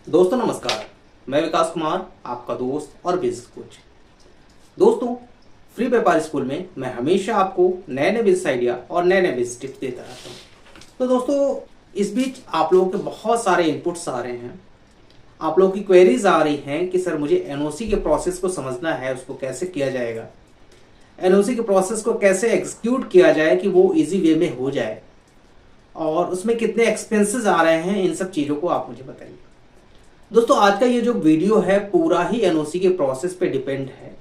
दोस्तों नमस्कार। मैं विकास कुमार, आपका दोस्त और बिजनेस कोच। दोस्तों, फ्री व्यापार स्कूल में मैं हमेशा आपको नए नए बिजनेस आइडिया और नए नए बिजनेस टिप्स देता रहता हूँ। तो दोस्तों, इस बीच आप लोगों के बहुत सारे इनपुट्स आ रहे हैं, आप लोगों की क्वेरीज आ रही हैं कि सर मुझे एनओसी के प्रोसेस को समझना है, उसको कैसे किया जाएगा, एनओसी के प्रोसेस को कैसे एग्जीक्यूट किया जाए कि वो इजी वे में हो जाए, और उसमें कितने एक्सपेंसेस आ रहे हैं, इन सब चीज़ों को आप मुझे बताइए। दोस्तों, आज का ये जो वीडियो है पूरा ही एनओसी के प्रोसेस पे डिपेंड है।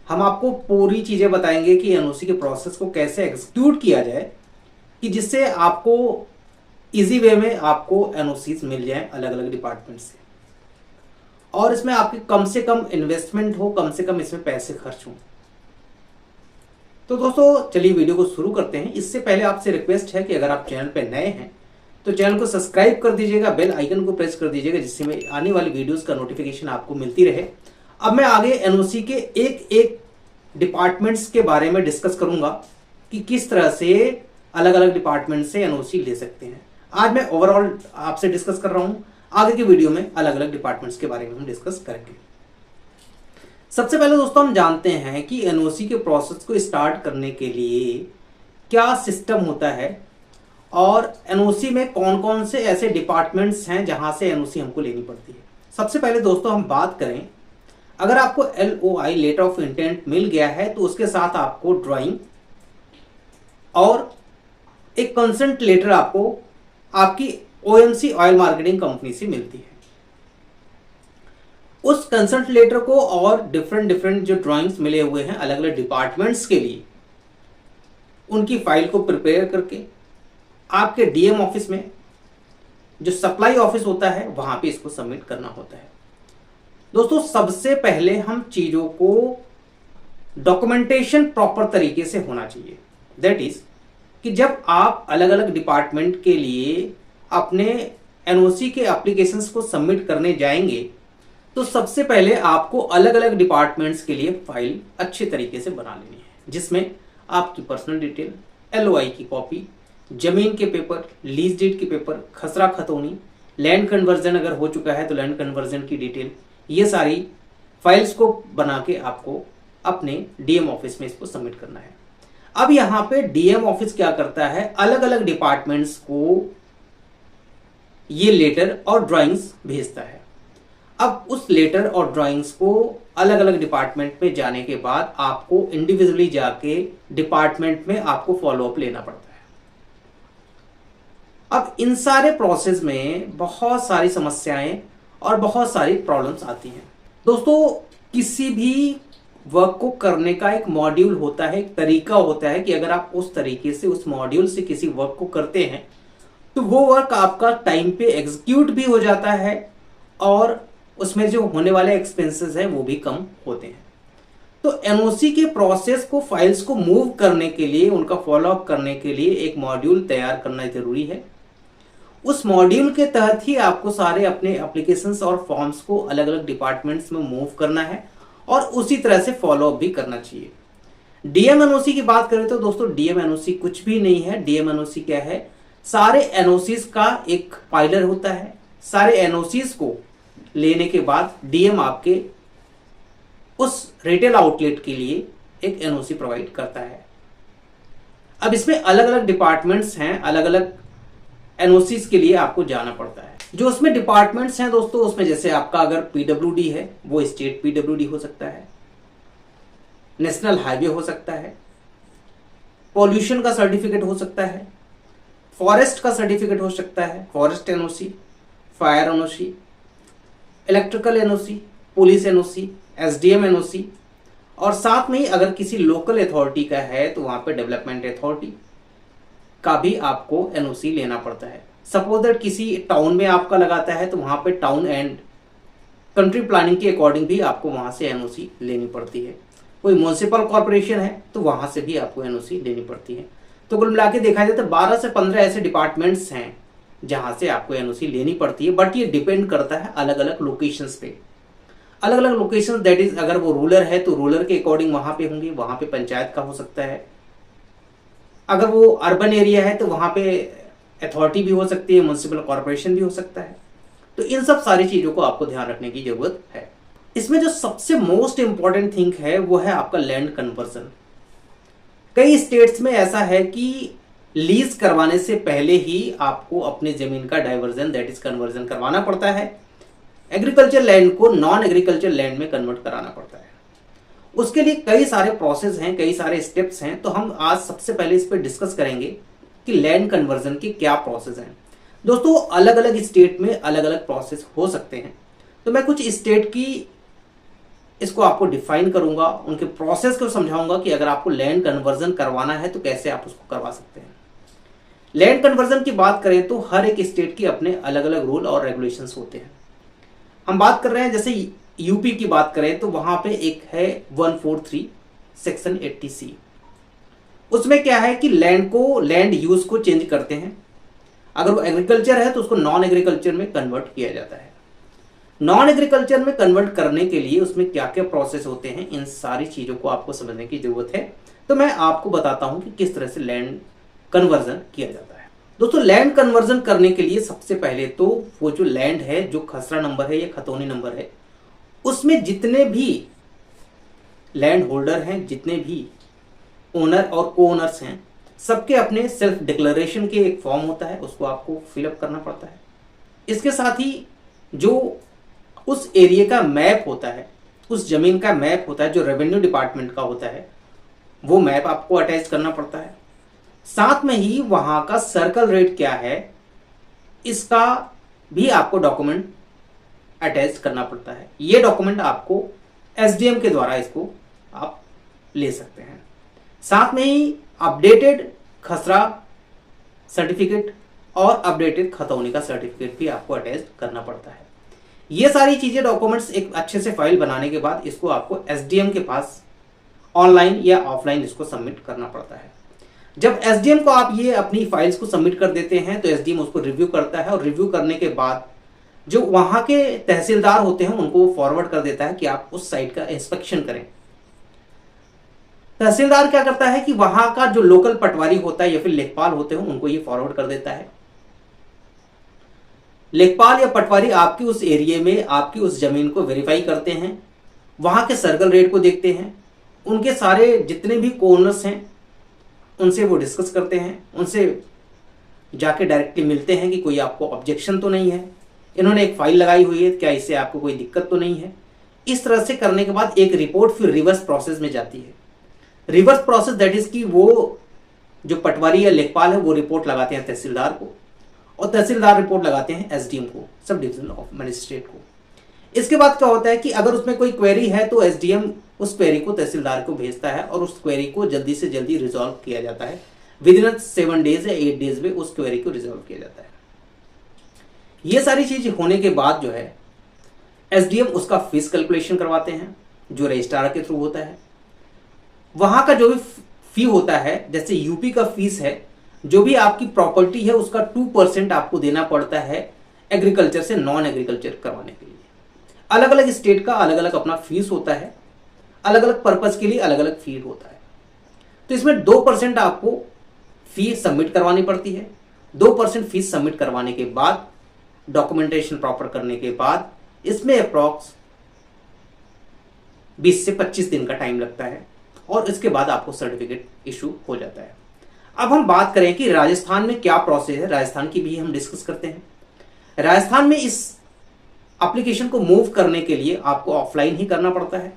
हम आपको पूरी चीजें बताएंगे कि एनओसी के प्रोसेस को कैसे एग्जीक्यूट किया जाए कि जिससे आपको इजी वे में आपको एनओसीज मिल जाए अलग अलग डिपार्टमेंट से, और इसमें आपकी कम से कम इन्वेस्टमेंट हो, कम से कम इसमें पैसे खर्च हों। तो दोस्तों चलिए वीडियो को शुरू करते हैं। इससे पहले आपसे रिक्वेस्ट है कि अगर आप चैनल पर नए हैं तो चैनल को सब्सक्राइब कर दीजिएगा, बेल आइकन को प्रेस कर दीजिएगा, जिससे में आने वाली वीडियोस का नोटिफिकेशन आपको मिलती रहे। अब मैं आगे एनओसी के एक एक डिपार्टमेंट्स के बारे में डिस्कस करूंगा कि किस तरह से अलग अलग डिपार्टमेंट से एनओसी ले सकते हैं। आज मैं ओवरऑल आपसे डिस्कस कर रहा हूं, आगे की वीडियो में अलग अलग डिपार्टमेंट्स के बारे में हम डिस्कस करेंगे। सबसे पहले दोस्तों हम जानते हैं कि एनओसी के प्रोसेस को स्टार्ट करने के लिए क्या सिस्टम होता है और एनओसी में कौन कौन से ऐसे डिपार्टमेंट्स हैं जहां से एनओसी हमको लेनी पड़ती है। सबसे पहले दोस्तों हम बात करें, अगर आपको एलओआई लेटर ऑफ इंटेंट मिल गया है तो उसके साथ आपको ड्राइंग और एक कंसेंट लेटर आपको आपकी ओएमसी ऑयल मार्केटिंग कंपनी से मिलती है। उस कंसेंट लेटर को और डिफरेंट डिफरेंट जो ड्राइंग्स मिले हुए हैं अलग अलग डिपार्टमेंट्स के लिए, उनकी फाइल को प्रिपेयर करके आपके डीएम ऑफिस में, जो सप्लाई ऑफिस होता है, वहां पे इसको सबमिट करना होता है। दोस्तों सबसे पहले हम चीजों को डॉक्यूमेंटेशन प्रॉपर तरीके से होना चाहिए। दैट इज कि जब आप अलग अलग डिपार्टमेंट के लिए अपने एनओसी के एप्लीकेशंस को सबमिट करने जाएंगे तो सबसे पहले आपको अलग अलग डिपार्टमेंट्स के लिए फाइल अच्छे तरीके से बना लेनी है, जिसमें आपकी पर्सनल डिटेल, एलओआई की कॉपी, जमीन के पेपर, लीज डीड के पेपर, खसरा खतौनी, लैंड कन्वर्जन अगर हो चुका है तो लैंड कन्वर्जन की डिटेल, ये सारी फाइल्स को बना के आपको अपने डीएम ऑफिस में इसको सबमिट करना है। अब यहां पे डीएम ऑफिस क्या करता है, अलग अलग डिपार्टमेंट्स को ये लेटर और ड्राइंग्स भेजता है। अब उस लेटर और ड्राइंग्स को अलग अलग डिपार्टमेंट में जाने के बाद आपको इंडिविजुअली जाके डिपार्टमेंट में आपको फॉलोअप लेना पड़ता है। अब इन सारे प्रोसेस में बहुत सारी समस्याएं और बहुत सारी प्रॉब्लम्स आती हैं। दोस्तों किसी भी वर्क को करने का एक मॉड्यूल होता है, एक तरीका होता है कि अगर आप उस तरीके से उस मॉड्यूल से किसी वर्क को करते हैं तो वो वर्क आपका टाइम पे एग्जीक्यूट भी हो जाता है और उसमें जो होने वाले एक्सपेंसेस हैं वो भी कम होते हैं। तो एनओसी के प्रोसेस को, फाइल्स को मूव करने के लिए, उनका फॉलोअप करने के लिए एक मॉड्यूल तैयार करना जरूरी है। उस मॉड्यूल के तहत ही आपको सारे अपने एप्लीकेशंस और फॉर्म्स को अलग अलग डिपार्टमेंट्स में मूव करना है और उसी तरह से फॉलोअप भी करना चाहिए। डीएम एनओसी की बात करें तो दोस्तों डीएम एनओसी कुछ भी नहीं है। डीएम एनओसी क्या है, सारे एनओसीज का एक फाइलर होता है। सारे एनओसीज को लेने के बाद डीएम आपके उस रिटेल आउटलेट के लिए एक एनओसी प्रोवाइड करता है। अब इसमें अलग अलग डिपार्टमेंट्स हैं, अलग अलग एनओसीज के लिए आपको जाना पड़ता है। जो उसमें डिपार्टमेंट्स हैं दोस्तों, उसमें जैसे आपका अगर पीडब्ल्यूडी है वो स्टेट पीडब्ल्यूडी हो सकता है, नेशनल हाईवे हो सकता है, पॉल्यूशन का सर्टिफिकेट हो सकता है, फॉरेस्ट का सर्टिफिकेट हो सकता है, forest NOC, fire NOC, electrical NOC, police NOC, SDM NOC, और साथ में ही अगर किसी लोकल अथॉरिटी का है तो वहां पे डेवलपमेंट अथॉरिटी का भी आपको एनओसी लेना पड़ता है। सपोज दैट किसी टाउन में आपका लगाता है तो वहां पे टाउन एंड कंट्री प्लानिंग के अकॉर्डिंग भी आपको वहां से एनओसी लेनी पड़ती है। कोई म्युनिसिपल कॉर्पोरेशन है तो वहां से भी आपको एनओसी लेनी पड़ती है। तो कुल मिला के देखा जाए तो 12 से 15 ऐसे डिपार्टमेंट्स हैं जहां से आपको एनओसी लेनी पड़ती है, बट ये डिपेंड करता है अलग अलग लोकेशंस पे। अलग अलग लोकेशन, दैट इज अगर वो रूरल है तो रूरल के अकॉर्डिंग वहां पे होंगे, वहां पे पंचायत का हो सकता है। अगर वो अर्बन एरिया है तो वहां पे अथॉरिटी भी हो सकती है, म्युनिसिपल कॉर्पोरेशन भी हो सकता है। तो इन सब सारी चीज़ों को आपको ध्यान रखने की ज़रूरत है। इसमें जो सबसे मोस्ट इंपॉर्टेंट थिंग है वो है आपका लैंड कन्वर्जन। कई स्टेट्स में ऐसा है कि लीज करवाने से पहले ही आपको अपने ज़मीन का डाइवर्जन दैट इज कन्वर्जन करवाना पड़ता है। एग्रीकल्चर लैंड को नॉन एग्रीकल्चर लैंड में कन्वर्ट कराना पड़ता है। उसके लिए कई सारे प्रोसेस हैं, कई सारे स्टेप्स हैं। तो हम आज सबसे पहले इस पर डिस्कस करेंगे कि लैंड कन्वर्जन के क्या प्रोसेस हैं। दोस्तों अलग अलग स्टेट में अलग अलग प्रोसेस हो सकते हैं, तो मैं कुछ स्टेट की इसको आपको डिफाइन करूंगा, उनके प्रोसेस को समझाऊंगा कि अगर आपको लैंड कन्वर्जन करवाना है तो कैसे आप उसको करवा सकते हैं। लैंड कन्वर्जन की बात करें तो हर एक स्टेट के अपने अलग अलग रूल और रेगुलेशंस होते हैं। हम बात कर रहे हैं जैसे यूपी की बात करें तो वहां पे एक है 143 सेक्शन 80C। उसमें क्या है कि लैंड यूज को चेंज करते हैं। अगर वो एग्रीकल्चर है तो उसको नॉन एग्रीकल्चर में कन्वर्ट किया जाता है। नॉन एग्रीकल्चर में कन्वर्ट करने के लिए उसमें क्या क्या प्रोसेस होते हैं, इन सारी चीजों को आपको समझने की जरूरत है। तो मैं आपको बताता हूं कि किस तरह से लैंड कन्वर्जन किया जाता है। दोस्तों लैंड कन्वर्जन करने के लिए सबसे पहले तो वो जो लैंड है, जो खसरा नंबर है या खतौनी नंबर है, उसमें जितने भी लैंड होल्डर हैं, जितने भी ओनर और को ओनर्स हैं, सबके अपने सेल्फ डिक्लेरेशन के एक फॉर्म होता है, उसको आपको फिलअप करना पड़ता है। इसके साथ ही जो उस एरिया का मैप होता है, उस जमीन का मैप होता है जो रेवेन्यू डिपार्टमेंट का होता है, वो मैप आपको अटैच करना पड़ता है। साथ में ही वहां का सर्कल रेट क्या है, इसका भी आपको डॉक्यूमेंट अटैच करना पड़ता है। ये डॉक्यूमेंट आपको एसडीएम के द्वारा इसको आप ले सकते हैं। साथ में ही अपडेटेड खसरा सर्टिफिकेट और अपडेटेड खतौनी का सर्टिफिकेट भी आपको अटैच करना पड़ता है। ये सारी चीजें डॉक्यूमेंट्स एक अच्छे से फाइल बनाने के बाद इसको आपको एसडीएम के पास ऑनलाइन या ऑफलाइन इसको सबमिट करना पड़ता है। जब एसडीएम को आप ये अपनी फाइल्स को सबमिट कर देते हैं तो एसडीएम उसको रिव्यू करता है और रिव्यू करने के बाद जो वहां के तहसीलदार होते हैं उनको फॉरवर्ड कर देता है कि आप उस साइट का इंस्पेक्शन करें। तहसीलदार क्या करता है कि वहां का जो लोकल पटवारी होता है या फिर लेखपाल होते हैं उनको ये फॉरवर्ड कर देता है। लेखपाल या पटवारी आपकी उस एरिया में आपकी उस जमीन को वेरीफाई करते हैं, वहां के सर्कल रेट को देखते हैं, उनके सारे जितने भी कोनर्स हैं उनसे वो डिस्कस करते हैं, उनसे जाके डायरेक्टली मिलते हैं कि कोई आपको ऑब्जेक्शन तो नहीं है, इन्होंने एक फाइल लगाई हुई है, क्या इससे आपको कोई दिक्कत तो नहीं है। इस तरह से करने के बाद एक रिपोर्ट फिर रिवर्स प्रोसेस में जाती है। रिवर्स प्रोसेस दैट इज कि वो जो पटवारी या लेखपाल है वो रिपोर्ट लगाते हैं तहसीलदार को और तहसीलदार रिपोर्ट लगाते हैं एसडीएम को, सब डिविजनल ऑफ मजिस्ट्रेट को। इसके बाद क्या होता है कि अगर उसमें कोई क्वेरी है तो एसडीएम उस क्वेरी को तहसीलदार को भेजता है और उस क्वेरी को जल्दी से जल्दी रिजॉल्व किया जाता है। विद इन 7 डेज या 8 डेज में उस क्वेरी को रिजॉल्व किया जाता है। ये सारी चीज होने के बाद जो है एसडीएम उसका फीस कैलकुलेशन करवाते हैं जो रजिस्ट्रार के थ्रू होता है। वहां का जो भी फी होता है, जैसे यूपी का फीस है, जो भी आपकी प्रॉपर्टी है उसका 2% आपको देना पड़ता है एग्रीकल्चर से नॉन एग्रीकल्चर करवाने के लिए। अलग अलग स्टेट का अलग अलग अपना फीस होता है, अलग अलग पर्पज के लिए अलग अलग फी होता है। तो इसमें 2% आपको फी सबमिट करवानी पड़ती है। 2% फीस सबमिट करवाने के बाद डॉक्यूमेंटेशन प्रॉपर करने के बाद इसमें अप्रॉक्स 20 से 25 दिन का टाइम लगता है और इसके बाद आपको सर्टिफिकेट इशू हो जाता है। अब हम बात करें कि राजस्थान में क्या प्रोसेस है, राजस्थान की भी हम डिस्कस करते हैं। राजस्थान में इस एप्लीकेशन को मूव करने के लिए आपको ऑफलाइन ही करना पड़ता है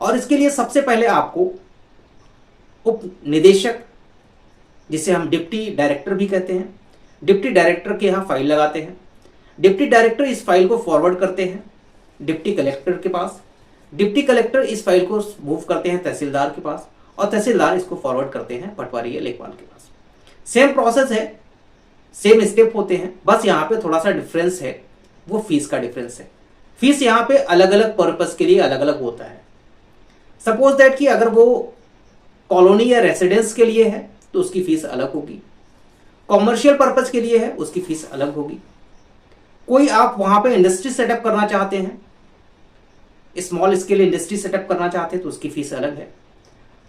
और इसके लिए सबसे पहले आपको उप निदेशक, जिसे हम डिप्टी डायरेक्टर भी कहते हैं, डिप्टी डायरेक्टर के यहाँ फाइल लगाते हैं। डिप्टी डायरेक्टर इस फाइल को फॉरवर्ड करते हैं डिप्टी कलेक्टर के पास। डिप्टी कलेक्टर इस फाइल को मूव करते हैं तहसीलदार के पास और तहसीलदार इसको फॉरवर्ड करते हैं पटवारी या लेखपाल के पास। सेम प्रोसेस है, सेम स्टेप होते हैं, बस यहाँ पे थोड़ा सा डिफरेंस है, वो फीस का डिफरेंस है। फीस यहाँ पे अलग अलग पर्पस के लिए अलग अलग होता है। सपोज दैट कि अगर वो कॉलोनी या रेसिडेंस के लिए है तो उसकी फीस अलग होगी, कॉमर्शियल पर्पस के लिए है उसकी फीस अलग होगी। कोई आप वहां पे इंडस्ट्री सेटअप करना चाहते हैं, स्मॉल स्केल इंडस्ट्री सेटअप करना चाहते हैं तो उसकी फीस अलग है।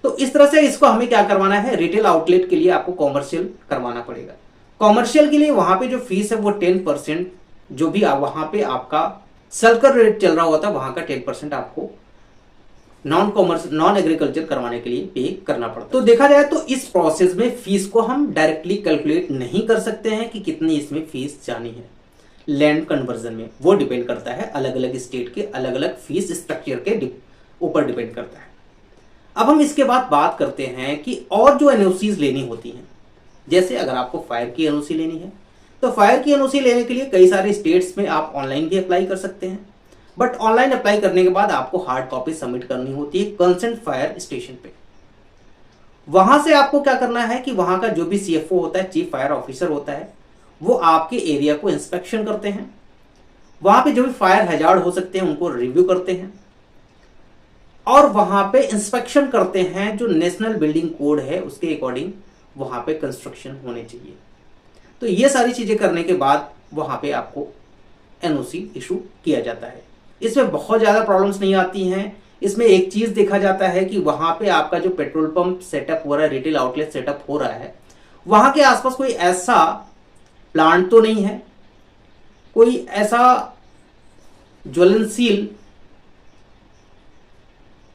तो इस तरह से इसको हमें क्या करवाना है, रिटेल आउटलेट के लिए आपको कॉमर्शियल करवाना पड़ेगा। कॉमर्शियल के लिए वहां पे जो फीस है वो 10% जो भी वहां पे आपका सर्कल रेट चल रहा होता है वहां का 10% आपको नॉन एग्रीकल्चर करवाने के लिए पे करना पड़ता है। तो देखा जाए तो इस प्रोसेस में फीस को हम डायरेक्टली कैलकुलेट नहीं कर सकते हैं कि कितनी इसमें फीस जानी है। लैंड कन्वर्जन में वो डिपेंड करता है, अलग अलग स्टेट के अलग अलग फीस स्ट्रक्चर के ऊपर डिपेंड करता है। अब हम इसके बाद बात करते हैं कि और जो एनओसीज लेनी होती हैं, जैसे अगर आपको फायर की एनओसी लेनी है तो फायर की एनओसी लेने के लिए कई सारे स्टेट्स में आप ऑनलाइन भी अप्लाई कर सकते हैं, बट ऑनलाइन अप्लाई करने के बाद आपको हार्ड कॉपी सबमिट करनी होती है कंसर्न फायर स्टेशन पे। वहां से आपको क्या करना है कि वहां का जो भी सीएफओ होता है, चीफ फायर ऑफिसर होता है, वो आपके एरिया को इंस्पेक्शन करते हैं, वहां पे जो भी फायर हैजार्ड हो सकते हैं उनको रिव्यू करते हैं और वहां पे इंस्पेक्शन करते हैं जो नेशनल बिल्डिंग कोड है उसके अकॉर्डिंग वहां पे कंस्ट्रक्शन होने चाहिए। तो ये सारी चीजें करने के बाद वहां पे आपको एनओसी इशू किया जाता है। इसमें बहुत ज्यादा प्रॉब्लम्स नहीं आती हैं। इसमें एक चीज देखा जाता है कि वहां पे आपका जो पेट्रोल पंप सेटअप हो रहा है, रिटेल आउटलेट सेटअप हो रहा है, वहां के आसपास कोई ऐसा प्लांट तो नहीं है, कोई ऐसा ज्वलनशील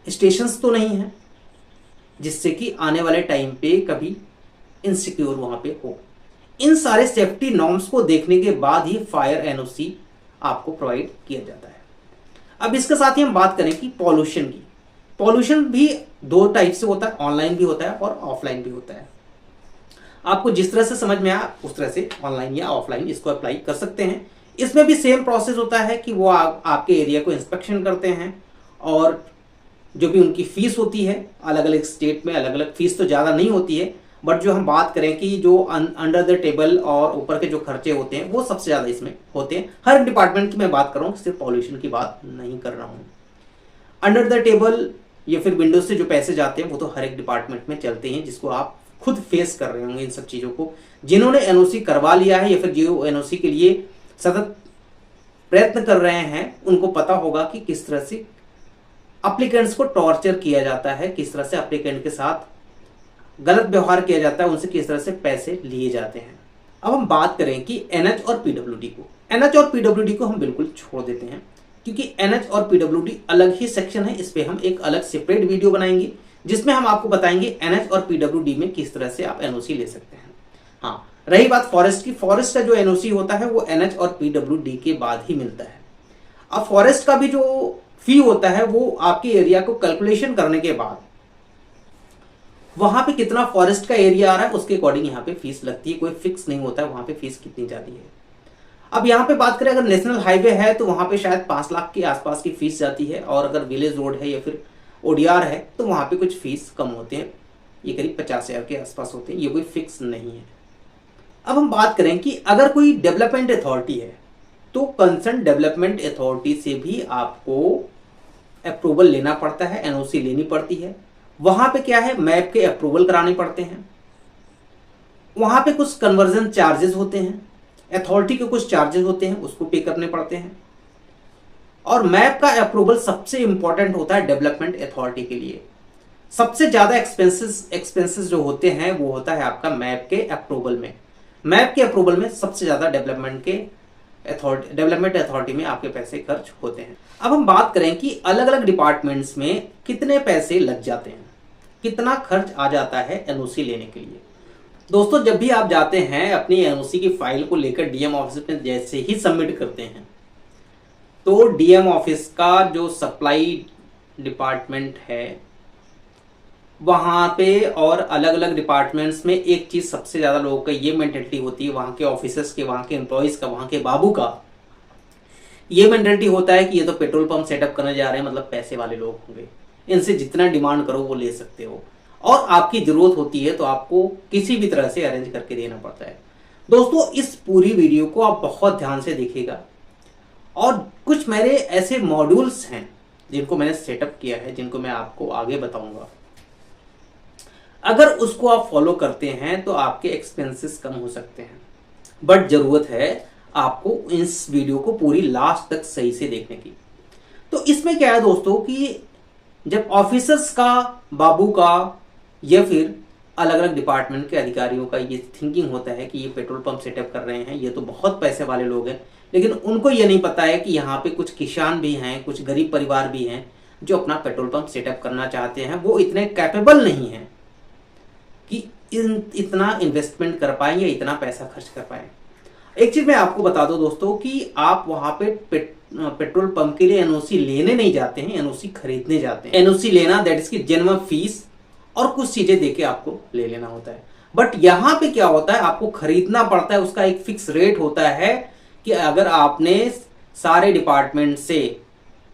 स्टेशंस तो नहीं है जिससे कि आने वाले टाइम पे कभी इनसिक्योर वहां पे हो। इन सारे सेफ्टी नॉर्म्स को देखने के बाद ही फायर एनओसी आपको प्रोवाइड किया जाता है। अब इसके साथ ही हम बात करें कि पॉल्यूशन की। पॉल्यूशन भी दो टाइप से होता है, ऑनलाइन भी होता है और ऑफलाइन भी होता है। आपको जिस तरह से समझ में आया उस तरह से ऑनलाइन या ऑफलाइन इसको अप्लाई कर सकते हैं। इसमें भी सेम प्रोसेस होता है कि वो आपके एरिया को इंस्पेक्शन करते हैं और जो भी उनकी फीस होती है, अलग अलग स्टेट में अलग अलग फीस तो ज़्यादा नहीं होती है, बट जो हम बात करें कि जो अंडर द टेबल और ऊपर के जो खर्चे होते हैं वो सबसे ज़्यादा इसमें होते हैं। हर डिपार्टमेंट की मैं बात कर रहा हूँ, सिर्फ पॉल्यूशन की बात नहीं कर रहा हूँ। अंडर द टेबल या फिर विंडोज से जो पैसे जाते हैं वो तो हर एक डिपार्टमेंट में चलते हैं, जिसको आप खुद फेस कर रहे होंगे इन सब चीज़ों को। जिन्होंने एनओसी करवा लिया है या फिर जो एनओसी के लिए सतत प्रयत्न कर रहे हैं उनको पता होगा कि किस तरह से एप्लीकेंट्स को टॉर्चर किया जाता है, किस तरह से एप्लीकेंट के साथ गलत व्यवहार किया जाता है, उनसे किस तरह से पैसे लिए जाते हैं। अब हम बात करें कि एनएच और पीडब्ल्यूडी को। एनएच और पीडब्ल्यूडी को हम बिल्कुल छोड़ देते हैं क्योंकि एनएच और पीडब्ल्यूडी अलग ही सेक्शन है। इस पे हम एक अलग सेपरेट वीडियो बनाएंगे जिसमें हम आपको बताएंगे एनएच और पीडब्ल्यूडी में किस तरह से आप एनओसी ले सकते हैं। हाँ, रही बात फॉरेस्ट की, फॉरेस्ट का जो एनओसी होता है वो एनएच और पीडब्ल्यूडी के बाद ही मिलता है। अब फॉरेस्ट का भी जो फी होता है वो आपके एरिया को कैलकुलेशन करने के बाद वहां पे कितना फॉरेस्ट का एरिया आ रहा है उसके अकॉर्डिंग यहाँ पे फीस लगती है। कोई फिक्स नहीं होता है वहां पे फीस कितनी जाती है। अब यहाँ पे बात करें अगर नेशनल हाईवे है तो वहां पे शायद 5 लाख के आसपास की फीस जाती है, और अगर विलेज रोड है या फिर ओडीआर है तो वहां पे कुछ फीस कम होते हैं, ये करीब 50,000 के आसपास होते हैं। ये कोई फिक्स नहीं है। अब हम बात करें कि अगर कोई डेवलपमेंट अथॉरिटी है तो कंसर्न डेवलपमेंट अथॉरिटी से भी आपको अप्रूवल लेना पड़ता है, एनओसी लेनी पड़ती है। वहां पे क्या है, मैप के अप्रूवल कराने पड़ते हैं, वहां पे कुछ कन्वर्जन चार्जेस होते हैं, अथॉरिटी के कुछ चार्जेस होते हैं उसको पे करने पड़ते हैं। और मैप का अप्रूवल सबसे इंपॉर्टेंट होता है डेवलपमेंट अथॉरिटी के लिए। सबसे ज्यादा एक्सपेंसेस जो होते हैं वो होता है आपका मैप के अप्रूवल में। मैप के अप्रूवल में सबसे ज्यादा डेवलपमेंट अथॉरिटी में आपके पैसे खर्च होते हैं। अब हम बात करें कि अलग अलग डिपार्टमेंट्स में कितने पैसे लग जाते हैं, कितना खर्च आ जाता है एनओसी लेने के लिए। दोस्तों, जब भी आप जाते हैं अपनी एनओसी की फाइल को लेकर डीएम ऑफिस में जैसे ही सबमिट करते हैं तो डीएम ऑफिस का जो सप्लाई डिपार्टमेंट है वहां पे और अलग अलग डिपार्टमेंट्स में एक चीज सबसे ज्यादा लोगों का ये मेंटेलिटी होती है, वहां के ऑफिसर्स के, वहां के एम्प्लॉयज का, वहां के बाबू का ये मेंटेलिटी होता है कि ये तो पेट्रोल पंप सेटअप करने जा रहे हैं, मतलब पैसे वाले लोग होंगे, इनसे जितना डिमांड करो वो ले सकते हो, और आपकी जरूरत होती है तो आपको किसी भी तरह से अरेंज करके देना पड़ता है। दोस्तों, इस पूरी वीडियो को आप बहुत ध्यान से देखिएगा, और कुछ मेरे ऐसे मॉड्यूल्स हैं जिनको मैंने सेटअप किया है, जिनको मैं आपको आगे बताऊंगा। अगर उसको आप फॉलो करते हैं तो आपके एक्सपेंसेस कम हो सकते हैं, बट जरूरत है आपको इस वीडियो को पूरी लास्ट तक सही से देखने की। तो इसमें क्या है दोस्तों कि जब ऑफिसर्स का, बाबू का या फिर अलग अलग डिपार्टमेंट के अधिकारियों का ये थिंकिंग होता है कि ये पेट्रोल पंप सेटअप कर रहे हैं, ये तो बहुत पैसे वाले लोग हैं, लेकिन उनको ये नहीं पता है कि यहाँ पे कुछ किसान भी हैं, कुछ गरीब परिवार भी हैं जो अपना पेट्रोल पंप सेटअप करना चाहते हैं। वो इतने कैपेबल नहीं हैं कि इतना इन्वेस्टमेंट कर पाएं या इतना पैसा खर्च कर पाएं। एक चीज मैं आपको बता दूं दोस्तों कि आप वहां पे पेट्रोल पंप के लिए एनओसी लेने नहीं जाते हैं, एनओसी खरीदने जाते हैं। एनओसी लेना दैट इज की जन्म फीस और कुछ चीजें देके आपको ले लेना होता है। बट यहां पे क्या होता है, आपको खरीदना पड़ता है। उसका एक फिक्स रेट होता है कि अगर आपने सारे डिपार्टमेंट से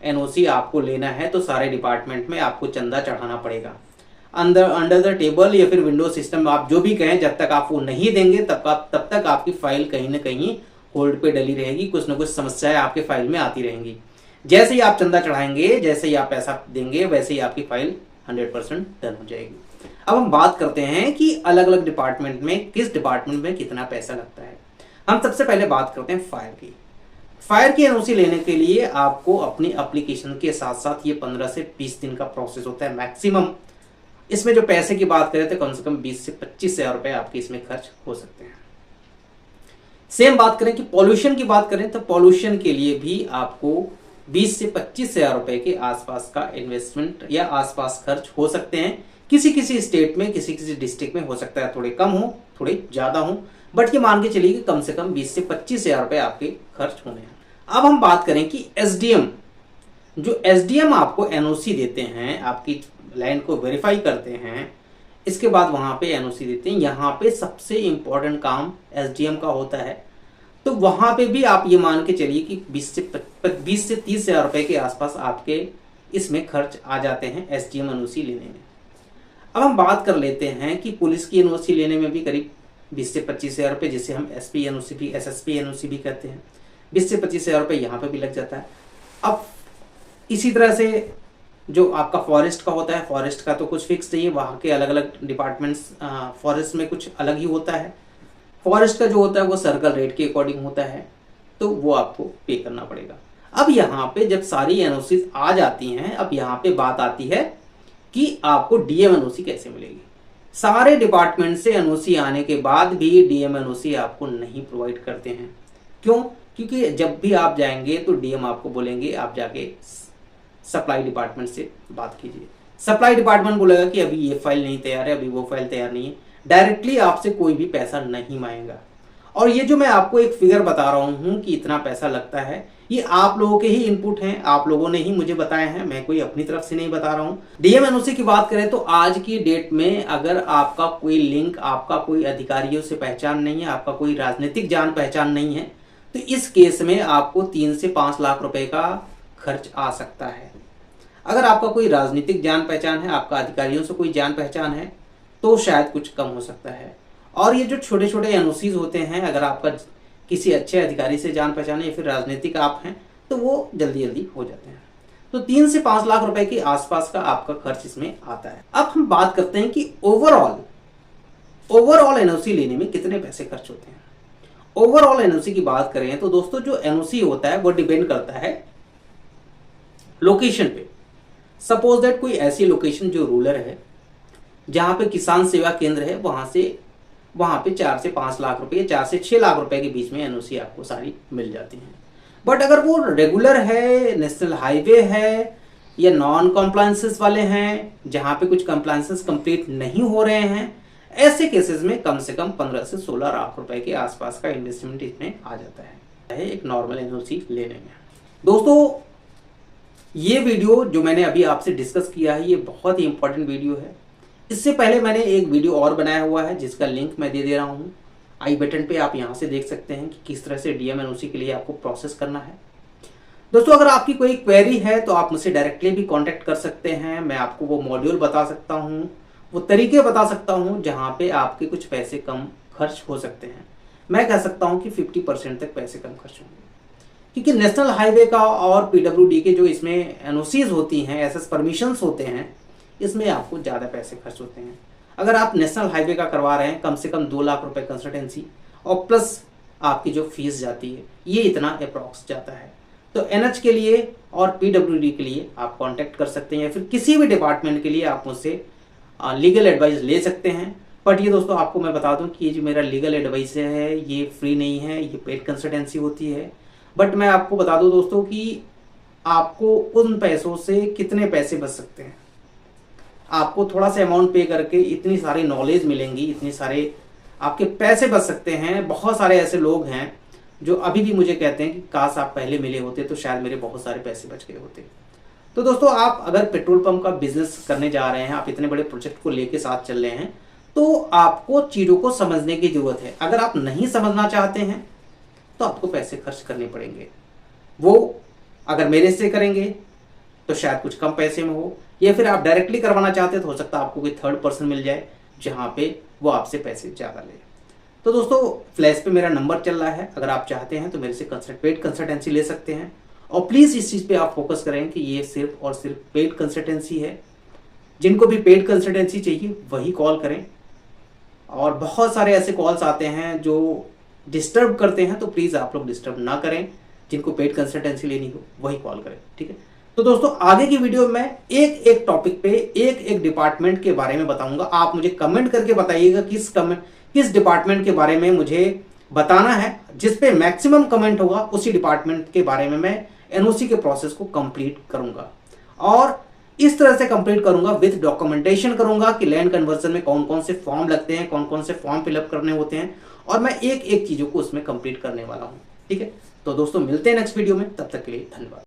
एनओसी आपको लेना है तो सारे डिपार्टमेंट में आपको चंदा चढ़ाना पड़ेगा। अंडर द टेबल या फिर विंडो सिस्टम, आप जो भी कहें, जब तक आप वो नहीं देंगे तब तक आपकी फाइल कहीं ना कहीं होल्ड पे डली रहेगी। कुछ ना कुछ समस्याएं आपके फाइल में आती रहेंगी। जैसे ही आप चंदा चढ़ाएंगे, जैसे ही आप पैसा देंगे, वैसे ही आपकी फाइल 100% डन हो जाएगी। अब हम बात करते हैं कि अलग अलग डिपार्टमेंट में किस डिपार्टमेंट में कितना पैसा लगता है। हम सबसे पहले बात करते हैं फायर की। फायर की एनओसी लेने के लिए आपको अपनी एप्लीकेशन के साथ साथ ये 15 से 20 दिन का प्रोसेस होता है मैक्सिमम। इसमें जो पैसे की बात करें तो कम से कम 20 से 25 हजार रुपए आपके इसमें खर्च हो सकते हैं। सेम बात करें कि पॉल्यूशन की बात करें तो पॉल्यूशन के लिए भी आपको 20 से 25 हजार रुपए के आसपास का इन्वेस्टमेंट या आसपास खर्च हो सकते हैं। किसी किसी स्टेट में, किसी किसी डिस्ट्रिक्ट में हो सकता है थोड़े कम हो, थोड़े ज्यादा हो, बट ये मान के चलिए कि कम से कम 20 से 25 हजार रुपए आपके खर्च होने हैं। अब हम बात करें कि एसडीएम, जो एसडीएम आपको एनओसी देते हैं, आपकी लैंड को वेरीफाई करते हैं, इसके बाद वहां पे एनओसी देते हैं। यहाँ पे सबसे इंपॉर्टेंट काम एसडीएम का होता है। तो वहां पे भी आप ये मान के चलिए कि 20 से 30 हजार रुपए के आसपास आपके इसमें खर्च आ जाते हैं एसडीएम एनओसी लेने में। अब हम बात कर लेते हैं कि पुलिस की एनओसी लेने में भी करीब 20 से 25 हजार रुपए, जिसे हम एसपी एनओसी भी, एसएसपी एनओसी भी कहते हैं, 20 से 25 हजार रुपए यहाँ पे भी लग जाता है। अब इसी तरह से जो आपका फॉरेस्ट का होता है, फॉरेस्ट का तो कुछ फिक्स नहीं है, वहाँ के अलग अलग डिपार्टमेंट्स, फॉरेस्ट में कुछ अलग ही होता है। फॉरेस्ट का जो होता है वो सर्कल रेट के अकॉर्डिंग होता है, तो वो आपको पे करना पड़ेगा। अब यहाँ पे जब सारी एनओसी आ जाती हैं, अब यहाँ पे बात आती है कि आपको डीएम एनओसी कैसे मिलेगी। सारे डिपार्टमेंट से एनओसी आने के बाद भी डीएम एनओसी आपको नहीं प्रोवाइड करते हैं। क्यों? क्योंकि जब भी आप जाएंगे तो डीएम आपको बोलेंगे आप जाके सप्लाई डिपार्टमेंट से बात कीजिए। सप्लाई डिपार्टमेंट बोलेगा कि अभी ये फाइल नहीं तैयार है, अभी वो फाइल तैयार नहीं है। डायरेक्टली आपसे कोई भी पैसा नहीं मांगेगा। और ये जो मैं आपको एक फिगर बता रहा हूं कि इतना पैसा लगता है, ये आप लोगों के ही इनपुट हैं, आप लोगों ने ही मुझे बताए हैं, मैं कोई अपनी तरफ से नहीं बता रहा हूं। डीएम एनओसी की बात करें तो आज की डेट में अगर आपका कोई लिंक, आपका कोई अधिकारियों से पहचान नहीं है, आपका कोई राजनीतिक जान पहचान नहीं है, तो इस केस में आपको 3 से 5 लाख रुपए का खर्च आ सकता है। अगर आपका कोई राजनीतिक जान पहचान है, आपका अधिकारियों से कोई जान पहचान है, तो शायद कुछ कम हो सकता है। और ये जो छोटे छोटे एनओसीज होते हैं, अगर आपका किसी अच्छे अधिकारी से जान पहचान है या फिर राजनीतिक आप हैं, तो वो जल्दी जल्दी हो जाते हैं। तो 3 से 5 लाख रुपए के आसपास का आपका खर्च इसमें आता है। अब हम बात करते हैं कि ओवरऑल एनओसी लेने में कितने पैसे खर्च होते हैं। ओवरऑल एनओसी की बात करें तो दोस्तों जो एनओसी होता है वो डिपेंड करता है लोकेशन पे। सपोज दैट कोई ऐसी लोकेशन जो रूरल है, जहां पे किसान सेवा केंद्र है, वहां पे 4 से 5 लाख रुपए, 4 से 6 लाख रुपए के बीच में एनओसी आपको सारी मिल जाती हैं। बट अगर वो रेगुलर है, नेशनल हाईवे है, या नॉन कॉम्प्लायंसेस वाले हैं, जहां पे कुछ कॉम्प्लायंसेस कंप्लीट नहीं हो रहे हैं, ऐसे केसेस में कम से कम 15 से 16 लाख रुपए के आसपास का इन्वेस्टमेंट इसमें आ जाता है एक नॉर्मल एनओसी लेने में। दोस्तों ये वीडियो जो मैंने अभी आपसे डिस्कस किया है, ये बहुत ही इंपॉर्टेंट वीडियो है। इससे पहले मैंने एक वीडियो और बनाया हुआ है जिसका लिंक मैं दे दे रहा हूँ आई बटन पे, आप यहाँ से देख सकते हैं कि किस तरह से डीएम एनओसी के लिए आपको प्रोसेस करना है। दोस्तों अगर आपकी कोई क्वेरी है तो आप मुझसे डायरेक्टली भी कांटेक्ट कर सकते हैं। मैं आपको वो मॉड्यूल बता सकता हूँ, वो तरीके बता सकता हूँ जहाँ पे आपके कुछ पैसे कम खर्च हो सकते हैं। मैं कह सकता हूँ कि 50% तक पैसे कम खर्च होंगे, क्योंकि नेशनल हाईवे का और पीडब्ल्यूडी के जो इसमें एनओसीज होती हैं, एसएस परमिशंस होते हैं, इसमें आपको ज़्यादा पैसे खर्च होते हैं। अगर आप नेशनल हाईवे का करवा रहे हैं, कम से कम 2 लाख रुपए कंसल्टेंसी और प्लस आपकी जो फीस जाती है, ये इतना अप्रॉक्स जाता है। तो एनएच के लिए और पीडब्ल्यूडी के लिए आप कांटेक्ट कर सकते हैं, या फिर किसी भी डिपार्टमेंट के लिए आप मुझसे लीगल एडवाइस ले सकते हैं। बट ये दोस्तों आपको मैं बता दूं कि ये जो मेरा लीगल एडवाइस है ये फ्री नहीं है, ये पेड कंसल्टेंसी होती है। बट मैं आपको बता दूं दोस्तों कि आपको उन पैसों से कितने पैसे बच सकते हैं। आपको थोड़ा सा अमाउंट पे करके इतनी सारी नॉलेज मिलेंगी, इतनी सारे आपके पैसे बच सकते हैं। बहुत सारे ऐसे लोग हैं जो अभी भी मुझे कहते हैं कि काश आप पहले मिले होते तो शायद मेरे बहुत सारे पैसे बच गए होते। तो दोस्तों आप अगर पेट्रोल पंप का बिजनेस करने जा रहे हैं, आप इतने बड़े प्रोजेक्ट को लेके साथ चल रहे हैं, तो आपको चीजों को समझने की जरूरत है। अगर आप नहीं समझना चाहते हैं तो आपको पैसे खर्च करने पड़ेंगे। वो अगर मेरे से करेंगे तो शायद कुछ कम पैसे में हो, या फिर आप डायरेक्टली करवाना चाहते हैं तो हो सकता है आपको कोई थर्ड पर्सन मिल जाए जहां पे वो आपसे पैसे ज्यादा ले। तो दोस्तों फ्लैश पे मेरा नंबर चल रहा है, अगर आप चाहते हैं तो मेरे से पेड कंसल्टेंसी ले सकते हैं। और प्लीज इस चीज पे आप फोकस करें कि ये सिर्फ और सिर्फ पेड कंसल्टेंसी है। जिनको भी पेड कंसल्टेंसी चाहिए वही कॉल करें। और बहुत सारे ऐसे कॉल्स आते हैं जो डिस्टर्ब करते हैं, तो प्लीज आप लोग डिस्टर्ब ना करें। जिनको पेड कंसल्टेंसी लेनी हो वही कॉल करें, ठीक है। तो दोस्तों आगे की वीडियो में एक एक टॉपिक पे एक एक डिपार्टमेंट के बारे में बताऊंगा। आप मुझे कमेंट करके बताइएगा किस डिपार्टमेंट के बारे में मुझे बताना है। जिस पे मैक्सिमम कमेंट होगा उसी डिपार्टमेंट के बारे में मैं एनओसी के प्रोसेस को कंप्लीट करूंगा। और इस तरह से कंप्लीट करूंगा, विद डॉक्यूमेंटेशन करूंगा कि लैंड कन्वर्जन में कौन कौन से फॉर्म लगते हैं, कौन कौन से फॉर्म फिलअप करने होते हैं, और मैं एक एक चीजों को उसमें कंप्लीट करने वाला हूं, ठीक है। तो दोस्तों मिलते हैं नेक्स्ट वीडियो में, तब तक के लिए धन्यवाद।